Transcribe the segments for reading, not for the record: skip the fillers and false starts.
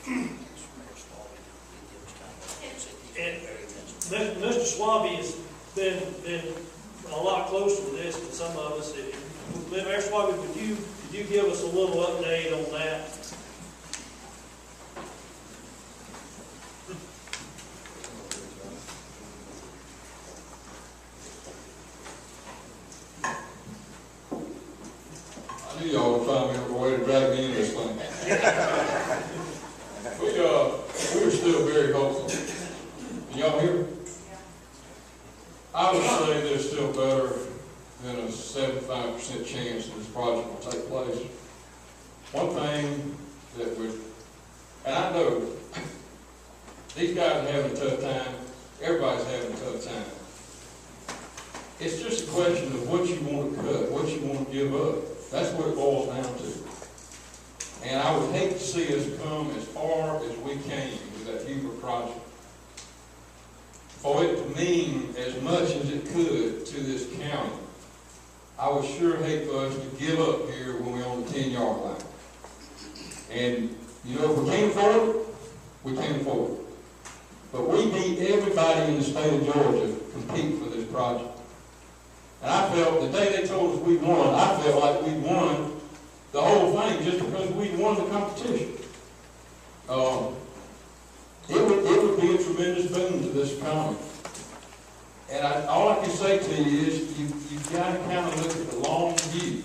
And Mr. Swaby has been a lot closer to this than some of us. Mayor Swaby, could you give us a little update on that? I knew y'all would find me a way to drag me into this thing. We were still very hopeful. Can y'all hear me? I would say there's still better than a 75% chance that this project will take place. One thing that would, and I know these guys are having a tough time, everybody's having a tough time. It's just a question of what you want to cut, what you want to give up. That's what it boils down to. And I would hate to see us come as far as we came with that Huber project. For it to mean as much as it could to this county, I would sure hate for us to give up here when we're on the 10-yard line. And, you know, if we can't afford it, we can't afford it. But we need everybody in the state of Georgia to compete for this project. And I felt the day they told us we won, I felt like we won the whole thing just because we won the competition. It would be a tremendous boon to this economy. And all I can say to you is you've got to kind of look at the long view.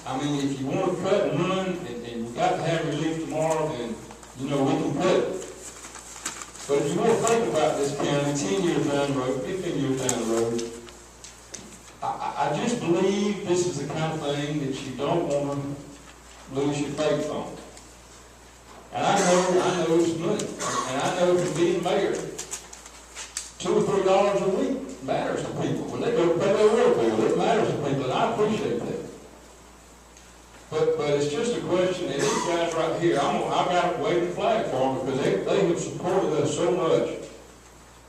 I mean, if you want to cut and run and we've got to have relief tomorrow, then, you know, we can cut it. But if you want to think about this county 10 years down the road, 15 years down the road, I just believe this is the kind of thing that you don't want to lose your faith on. And I know it's money. And I know from being mayor, $2 or $3 a week matters to people. When they go to pay their water bill, it matters to people, and I appreciate that. But it's just a question, and these guys right here, I've got to wave the flag for them because they have supported us so much.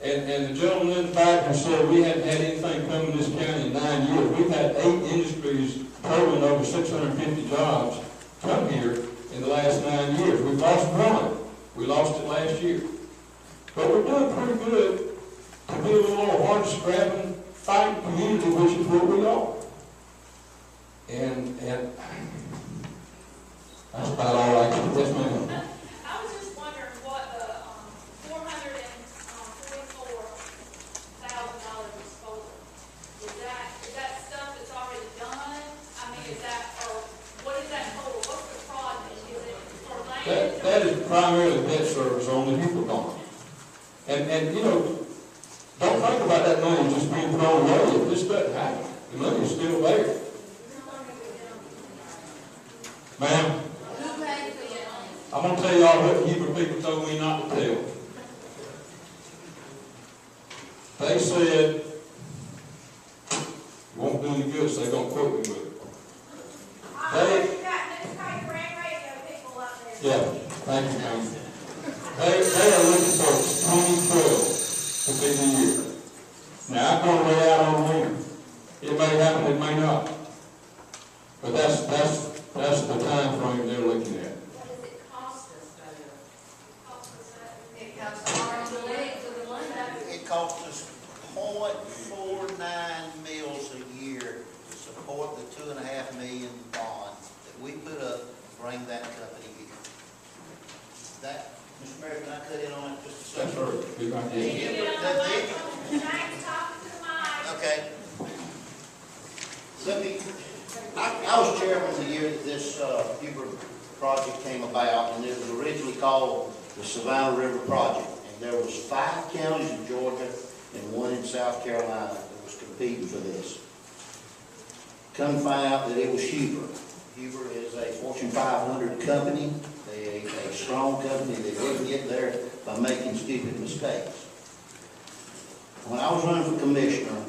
And the gentleman in the back has said we hadn't had anything come in this county in 9 years. We've had 8 industries totaling over 650 jobs come here in the last 9 years. We've lost one. We lost it last year. But we're doing pretty good to be a little hard scrapping, fighting community, which is what we are. And that's about all I can. Yes, ma'am. I was just wondering what the $444,000 was for. Is that stuff that's already done? I mean, is that, or what is that for? What's the project? Is it for land? That is primarily debt service on the Huber bond. And you know, don't think about that money just being thrown away. If this doesn't happen, the money is still there. Ma'am? I'm going to tell y'all what the Huber people told me not to tell. They said, it won't do any good, so they're going to quote me with it. Yeah, thank you, ma'am. They are looking for 2012 to be the year. Now, I'm going way out on a limb. It may happen, it may not. But that's the time frame they're looking at. What does it cost us, though? It costs us 0.49 mils a year to support the $2.5 million bond that we put up to bring that company here. That, Mr. Mayor, can I cut in on it just a second? That's right. Be right here. Okay. I was chairman the year that this Huber project came about, and it was originally called the Savannah River Project. And there was 5 counties in Georgia and 1 in South Carolina that was competing for this. Come to find out that it was Huber. Huber is a Fortune 500 company. They're a strong company. They didn't get there by making stupid mistakes. When I was running for commissioner,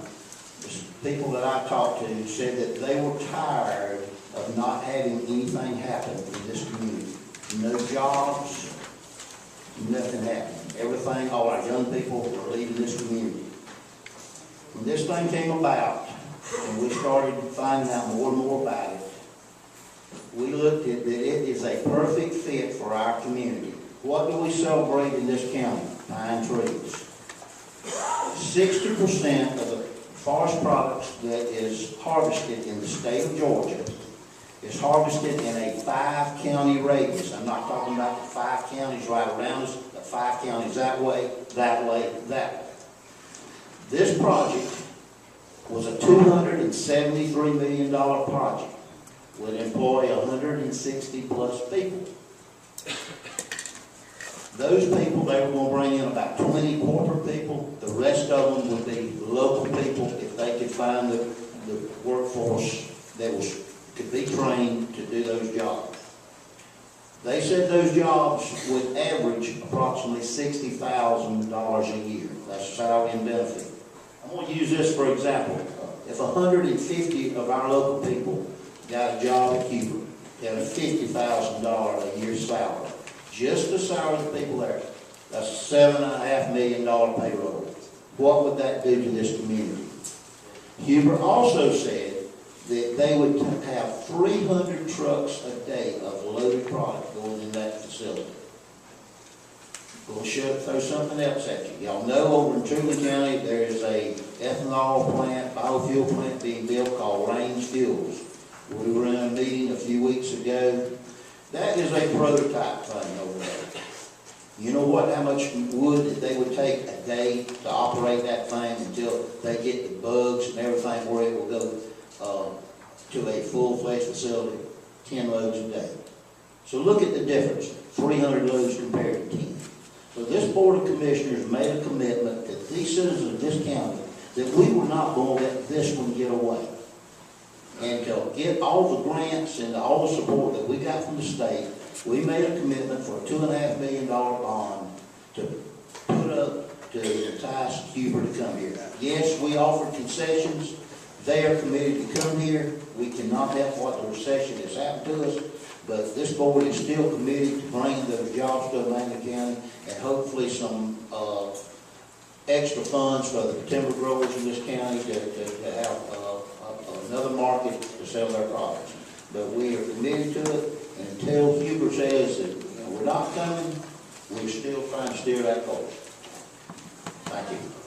the people that I talked to said that they were tired of not having anything happen in this community. No jobs, nothing happened. Everything, all our young people were leaving this community. When this thing came about, and we started finding out more and more about it, we looked at that it is a perfect fit for our community. What do we celebrate in this county? Pine trees. 60% of the forest products that is harvested in the state of Georgia is harvested in a 5-county radius. I'm not talking about the 5 counties right around us, the 5 counties that way, that way, that way. This project was a $273 million project, would employ 160 plus people. Those people, they were going to bring in about 20 corporate people. The rest of them would be local people if they could find the workforce that could be trained to do those jobs. They said those jobs would average approximately $60,000 a year. That's salary and benefit. I'm going to use this for example. If 150 of our local people got a job at Huber, they had a $50,000 a year salary. Just the salary of the people there. That's a $7.5 million payroll. What would that do to this community? Huber also said that they would have 300 trucks a day of loaded product going in that facility. We'll throw something else at you. Y'all know over in Truman County there is a ethanol plant, biofuel plant being built called Range Fuels. We were in a meeting a few weeks ago. That is a prototype thing over there. You know what, how much wood that they would take a day to operate that thing until they get the bugs and everything where it will go to a full-fledged facility? 10 loads a day. So look at the difference, 300 loads compared to 10. So this Board of Commissioners made a commitment to these citizens of this county that we were not going to let this one get away. And to get all the grants and all the support that we got from the state, we made a commitment for a $2.5 million bond to put up to entice Huber to come here. Yes, we offered concessions. They are committed to come here. We cannot help what the recession has happened to us, but this board is still committed to bringing those jobs to Amana County and hopefully some extra funds for the timber growers in this county to have another market to sell their products. But we are committed to it, and until Huber says that we're not coming, we're still trying to steer that course. Thank you.